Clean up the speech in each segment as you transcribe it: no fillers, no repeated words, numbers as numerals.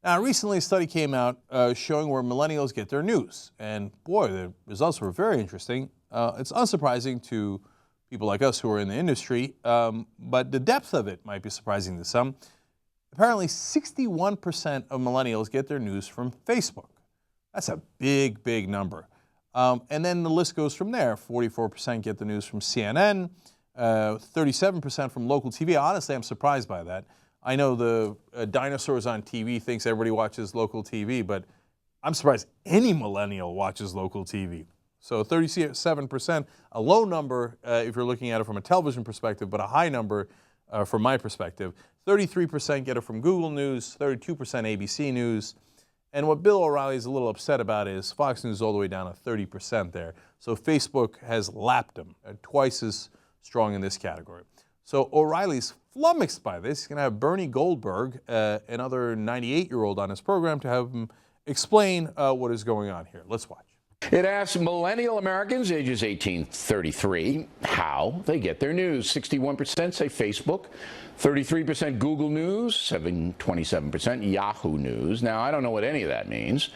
Now, recently a study came out showing where millennials get their news. And boy, the results were very interesting. It's unsurprising to people like us who are in the industry, but the depth of it might be surprising to some. Apparently, 61% of millennials get their news from Facebook. That's a big, big number. And then the list goes from there. 44% get the news from CNN, 37% from local TV. Honestly, I'm surprised by that. I know the dinosaurs on TV thinks everybody watches local TV, but I'm surprised any millennial watches local TV. So 37%, a low number if you're looking at it from a television perspective, but a high number from my perspective. 33% get it from Google News, 32% ABC News. And what Bill O'Reilly is a little upset about is Fox News all the way down to 30% there. So Facebook has lapped them, twice as strong in this category. So O'Reilly's flummoxed by this. He's going to have Bernie Goldberg, another 98-year-old, on his program to have him explain what is going on here. Let's watch. It asks millennial Americans ages 18 to 33 how they get their news. 61% say Facebook, 33% Google News, 27% Yahoo News. Now, I don't know what any of that means.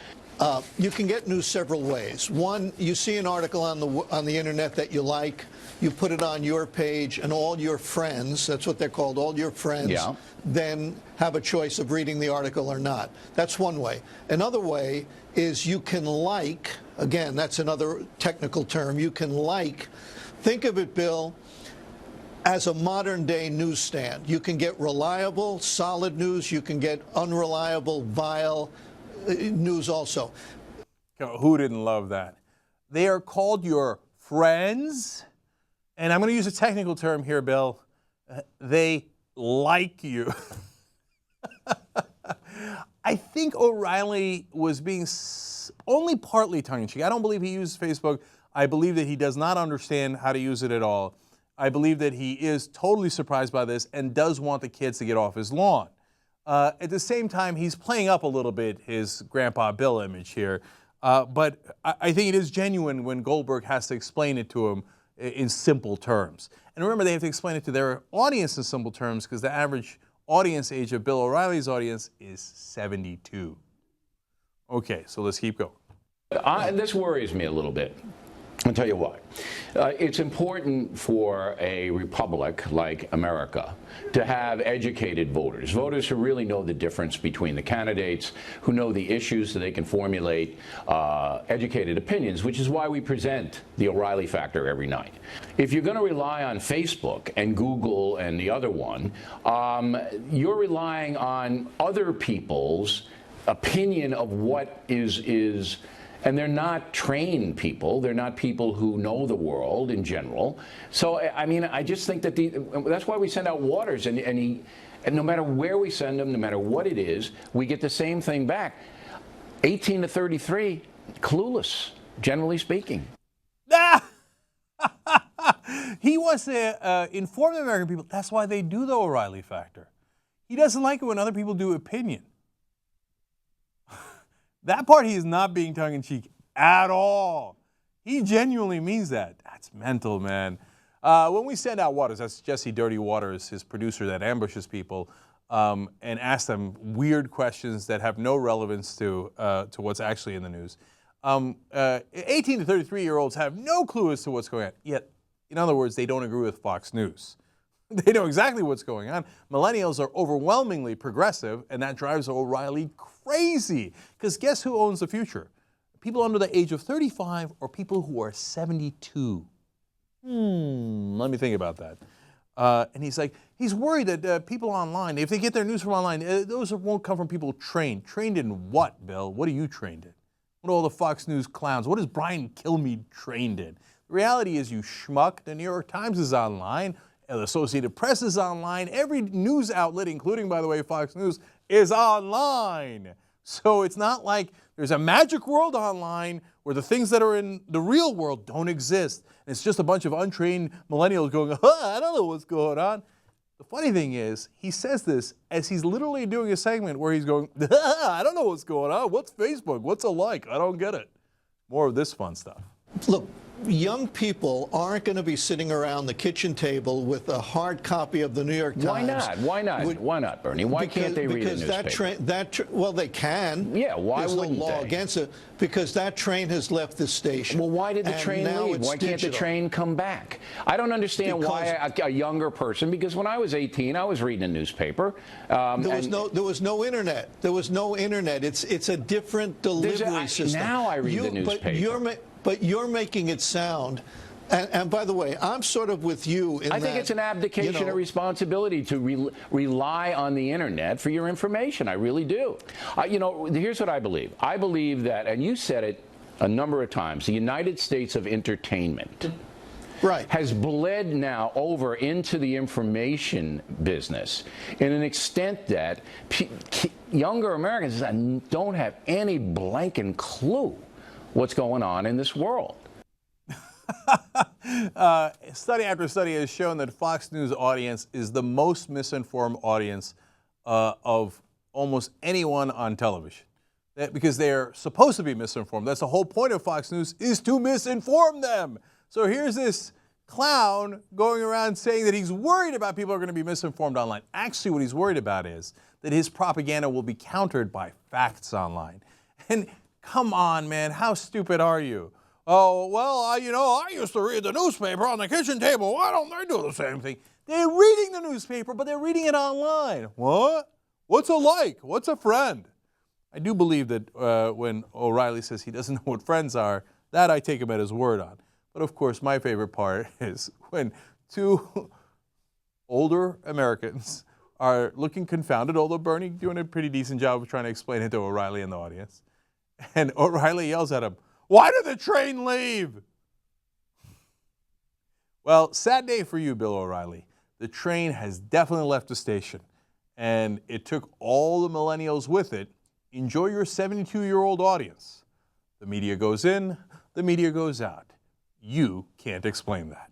You can get news several ways. One, you see an article on the internet that you like, you put it on your page, and all your friends, that's what they're called, all your friends, then have a choice of reading the article or not. That's one way. Another way is you can like, again, that's another technical term, you can like, think of it, Bill, as a modern-day newsstand. You can get reliable, solid news, you can get unreliable, vile news also. Who didn't love that? They are called your friends, and I'm going to use a technical term here, Bill. They like you. I think O'Reilly was being only partly tongue-in-cheek. I don't believe he uses Facebook. I believe that he does not understand how to use it at all. I believe that he is totally surprised by this and does want the kids to get off his lawn. At the same time, he's playing up a little bit his Grandpa Bill image here. But I think it is genuine when Goldberg has to explain it to him in simple terms. And remember, they have to explain it to their audience in simple terms because the average audience age of Bill O'Reilly's audience is 72. Okay, so let's keep going. This worries me a little bit. I'll tell you why. It's important for a republic like America to have educated voters, voters who really know the difference between the candidates, who know the issues so they can formulate educated opinions, which is why we present the O'Reilly Factor every night. If you're going to rely on Facebook and Google and the other one, you're relying on other people's opinion of what is and they're not trained people. They're not people who know the world in general. So, I mean, I just think that that's why we send out Waters. And no matter where we send them, no matter what it is, we get the same thing back. 18 to 33, clueless, generally speaking. He wants to inform the American people. That's why they do the O'Reilly Factor. He doesn't like it when other people do opinion. That part he is not being tongue-in-cheek at all. He genuinely means that. That's mental, man. When we send out Waters, that's Jesse Dirty Waters, his producer that ambushes people, and asks them weird questions that have no relevance to what's actually in the news. 18 to 33-year-olds have no clue as to what's going on. Yet, in other words, they don't agree with Fox News. They know exactly what's going on. Millennials are overwhelmingly progressive, and that drives O'Reilly crazy. Because guess who owns the future? People under the age of 35 or people who are 72? Let me think about that. And he's like, he's worried that people online, if they get their news from online, those won't come from people trained. Trained in what, Bill? What are you trained in? What are all the Fox News clowns? What is Brian Kilmeade trained in? The reality is, you schmuck, the New York Times is online. The Associated Press is online. Every news outlet, including, by the way, Fox News, is online. So it's not like there's a magic world online where the things that are in the real world don't exist. And it's just a bunch of untrained millennials going, I don't know what's going on. The funny thing is, he says this as he's literally doing a segment where he's going, I don't know what's going on. What's Facebook? What's a like? I don't get it. More of this fun stuff. Look, young people aren't going to be sitting around the kitchen table with a hard copy of the New York Times. Why not? Why not? Why not, Bernie? Why can't they read a newspaper? Well, they can. Yeah, why There's wouldn't no law they? against it, because that train has left the station. Well, why did the and train now leave? it's Why can't the digital. train come back? I don't understand why a younger person, because when I was 18, I was reading a newspaper. There was no internet. There was no internet. It's a different delivery system. Now I read the newspaper. But you're making it sound, and by the way, I'm sort of with you in I think it's an abdication of responsibility to rely on the internet for your information. I really do. Here's what I believe. I believe that, and you said it a number of times, the United States of entertainment has bled now over into the information business in an extent that younger Americans don't have any blanking clue what's going on in this world. Study after study has shown that Fox News audience is the most misinformed audience of almost anyone on television. Because they're supposed to be misinformed. That's the whole point of Fox News, is to misinform them. So here's this clown going around saying that he's worried about people are going to be misinformed online. Actually, what he's worried about is that his propaganda will be countered by facts online. And come on, man, how stupid are you? Oh, well, I used to read the newspaper on the kitchen table. Why don't they do the same thing? They're reading the newspaper, but they're reading it online. What? What's a like? What's a friend? I do believe that when O'Reilly says he doesn't know what friends are, that I take him at his word on. But of course, my favorite part is when two older Americans are looking confounded, although Bernie doing a pretty decent job of trying to explain it to O'Reilly in the audience. And O'Reilly yells at him, "Why did the train leave?" Well, sad day for you, Bill O'Reilly. The train has definitely left the station, and it took all the millennials with it. Enjoy your 72-year-old audience. The media goes in, the media goes out. You can't explain that.